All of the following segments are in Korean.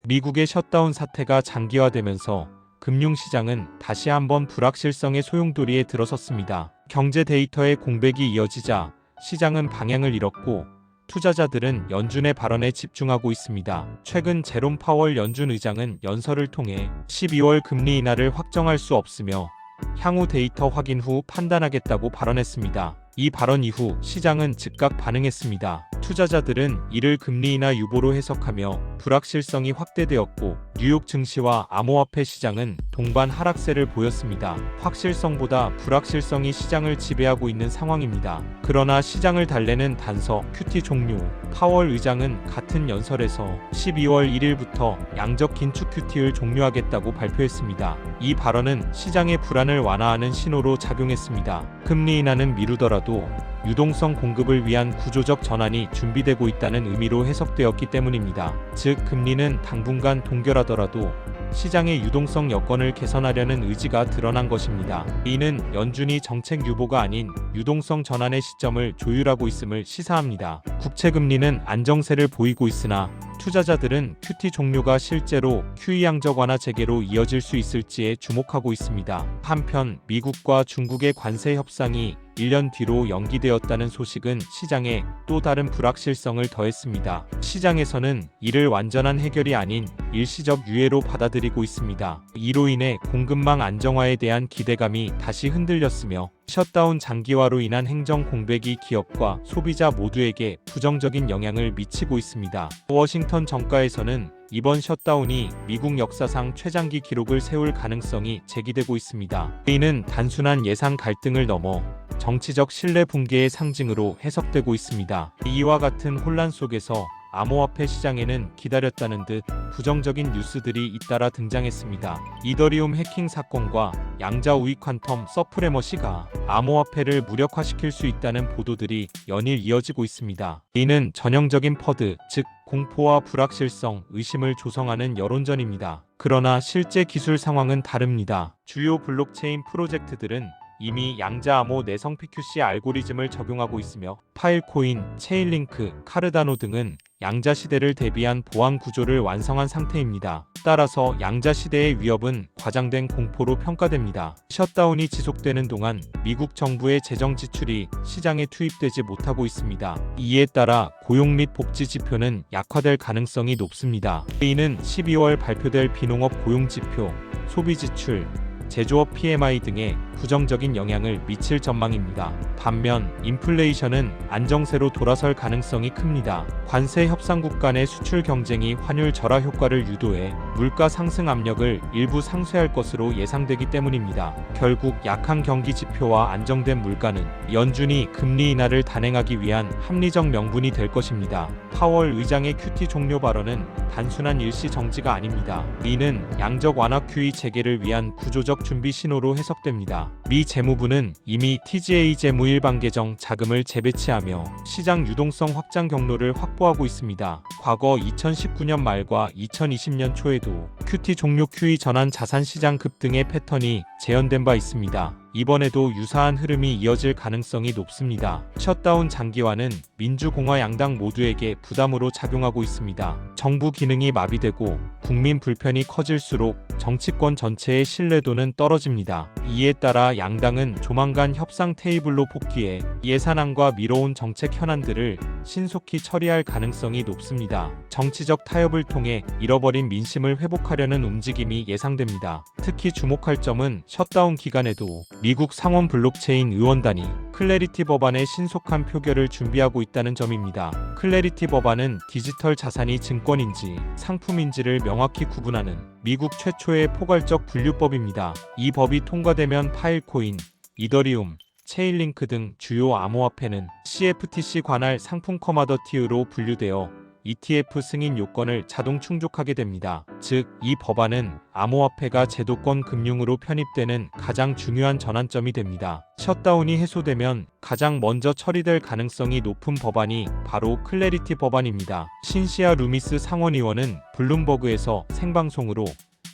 미국의 셧다운 사태가 장기화되면서 금융시장은 다시 한번 불확실성의 소용돌이에 들어섰습니다. 경제 데이터의 공백이 이어지자 시장은 방향을 잃었고 투자자들은 연준의 발언에 집중하고 있습니다. 최근 제롬 파월 연준 의장은 연설을 통해 12월 금리 인하를 확정할 수 없으며 향후 데이터 확인 후 판단하겠다고 발언했습니다. 이 발언 이후 시장은 즉각 반응했습니다. 투자자들은 이를 금리 인하 유보로 해석하며 불확실성이 확대되었고 뉴욕 증시와 암호화폐 시장은 동반 하락세를 보였습니다. 확실성보다 불확실성이 시장을 지배하고 있는 상황입니다. 그러나 시장을 달래는 단서 QT 종료. 파월 의장은 같은 연설에서 12월 1일부터 양적 긴축 QT를 종료하겠다고 발표했습니다. 이 발언은 시장의 불안을 완화하는 신호로 작용했습니다. 금리 인하는 미루더라도 유동성 공급을 위한 구조적 전환이 준비되고 있다는 의미로 해석되었기 때문입니다. 즉, 금리는 당분간 동결하더라도 시장의 유동성 여건을 개선하려는 의지가 드러난 것입니다. 이는 연준이 정책 유보가 아닌 유동성 전환의 시점을 조율하고 있음을 시사합니다. 국채금리는 안정세를 보이고 있으나 투자자들은 QT 종료가 실제로 QE 양적 완화 재개로 이어질 수 있을지에 주목하고 있습니다. 한편 미국과 중국의 관세 협상이 1년 뒤로 연기되었다는 소식은 시장에 또 다른 불확실성을 더했습니다. 시장에서는 이를 완전한 해결이 아닌 일시적 유예로 받아들이고 있습니다. 이로 인해 공급망 안정화에 대한 기대감이 다시 흔들렸으며 셧다운 장기화로 인한 행정 공백이 기업과 소비자 모두에게 부정적인 영향을 미치고 있습니다. 워싱턴 정가에서는 이번 셧다운이 미국 역사상 최장기 기록을 세울 가능성이 제기되고 있습니다. 이는 단순한 예상 갈등을 넘어 정치적 신뢰 붕괴의 상징으로 해석되고 있습니다. 이와 같은 혼란 속에서 암호화폐 시장에는 기다렸다는 듯 부정적인 뉴스들이 잇따라 등장했습니다. 이더리움 해킹 사건과 양자 우익 퀀텀 서프레머시가 암호화폐를 무력화시킬 수 있다는 보도들이 연일 이어지고 있습니다. 이는 전형적인 퍼드, 즉 공포와 불확실성, 의심을 조성하는 여론전입니다. 그러나 실제 기술 상황은 다릅니다. 주요 블록체인 프로젝트들은 이미 양자 암호 내성 PQC 알고리즘을 적용하고 있으며 파일코인, 체인링크, 카르다노 등은 양자 시대를 대비한 보안 구조를 완성한 상태입니다. 따라서 양자 시대의 위협은 과장된 공포로 평가됩니다. 셧다운이 지속되는 동안 미국 정부의 재정 지출이 시장에 투입되지 못하고 있습니다. 이에 따라 고용 및 복지 지표는 약화될 가능성이 높습니다. 이는 12월 발표될 비농업 고용 지표, 소비 지출, 제조업 PMI 등에 부정적인 영향을 미칠 전망입니다. 반면 인플레이션은 안정세로 돌아설 가능성이 큽니다. 관세 협상국 간의 수출 경쟁이 환율 절하 효과를 유도해 물가 상승 압력을 일부 상쇄할 것으로 예상되기 때문입니다. 결국 약한 경기 지표와 안정된 물가는 연준이 금리 인하를 단행하기 위한 합리적 명분이 될 것입니다. 파월 의장의 QT 종료 발언은 단순한 일시 정지가 아닙니다. 이는 양적 완화 QE 재개를 위한 구조적 준비 신호로 해석됩니다. 미 재무부는 이미 TGA 재무 일반 계정 자금을 재배치하며 시장 유동성 확장 경로를 확보하고 있습니다. 과거 2019년 말과 2020년 초에도 QT 종료 QE 전환 자산 시장 급등의 패턴이 재현된 바 있습니다. 이번에도 유사한 흐름이 이어질 가능성이 높습니다. 셧다운 장기화는 민주공화 양당 모두에게 부담으로 작용하고 있습니다. 정부 기능이 마비되고 국민 불편이 커질수록 정치권 전체의 신뢰도는 떨어집니다. 이에 따라 양당은 조만간 협상 테이블로 복귀해 예산안과 미뤄온 정책 현안들을 신속히 처리할 가능성이 높습니다. 정치적 타협을 통해 잃어버린 민심을 회복하려는 움직임이 예상됩니다. 특히 주목할 점은 셧다운 기간에도 미국 상원 블록체인 의원단이 클래리티 법안의 신속한 표결을 준비하고 있다는 점입니다. 클래리티 법안은 디지털 자산이 증권인지 상품인지를 명확히 구분하는 미국 최초의 포괄적 분류법입니다. 이 법이 통과되면 파일코인, 이더리움, 체인링크 등 주요 암호화폐는 CFTC 관할 상품 커머더티로 분류되어 ETF 승인 요건을 자동 충족하게 됩니다. 즉, 이 법안은 암호화폐가 제도권 금융으로 편입되는 가장 중요한 전환점이 됩니다. 셧다운이 해소되면 가장 먼저 처리될 가능성이 높은 법안이 바로 클래리티 법안입니다. 신시아 루미스 상원의원은 블룸버그에서 생방송으로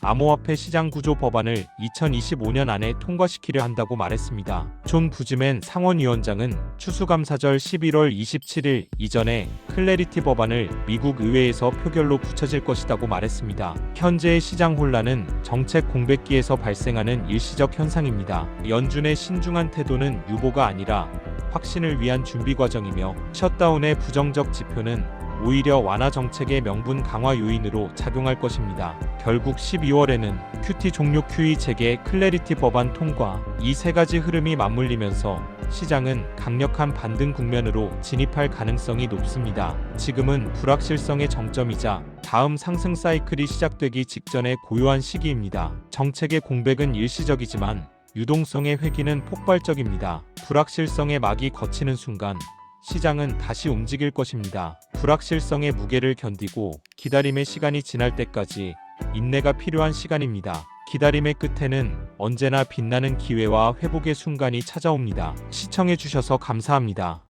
암호화폐 시장 구조 법안을 2025년 안에 통과시키려 한다고 말했습니다. 존 부즈맨 상원위원장은 추수감사절 11월 27일 이전에 클래리티 법안을 미국 의회에서 표결로 붙여질 것이라고 말했습니다. 현재의 시장 혼란은 정책 공백기에서 발생하는 일시적 현상입니다. 연준의 신중한 태도는 유보가 아니라 확신을 위한 준비 과정이며 셧다운의 부정적 지표는 오히려 완화 정책의 명분 강화 요인으로 작용할 것입니다. 결국 12월에는 QT 종료 QE 재개 클래리티 법안 통과 이 세 가지 흐름이 맞물리면서 시장은 강력한 반등 국면으로 진입할 가능성이 높습니다. 지금은 불확실성의 정점이자 다음 상승 사이클이 시작되기 직전의 고요한 시기입니다. 정책의 공백은 일시적이지만 유동성의 회귀는 폭발적입니다. 불확실성의 막이 걷히는 순간 시장은 다시 움직일 것입니다. 불확실성의 무게를 견디고 기다림의 시간이 지날 때까지 인내가 필요한 시간입니다. 기다림의 끝에는 언제나 빛나는 기회와 회복의 순간이 찾아옵니다. 시청해주셔서 감사합니다.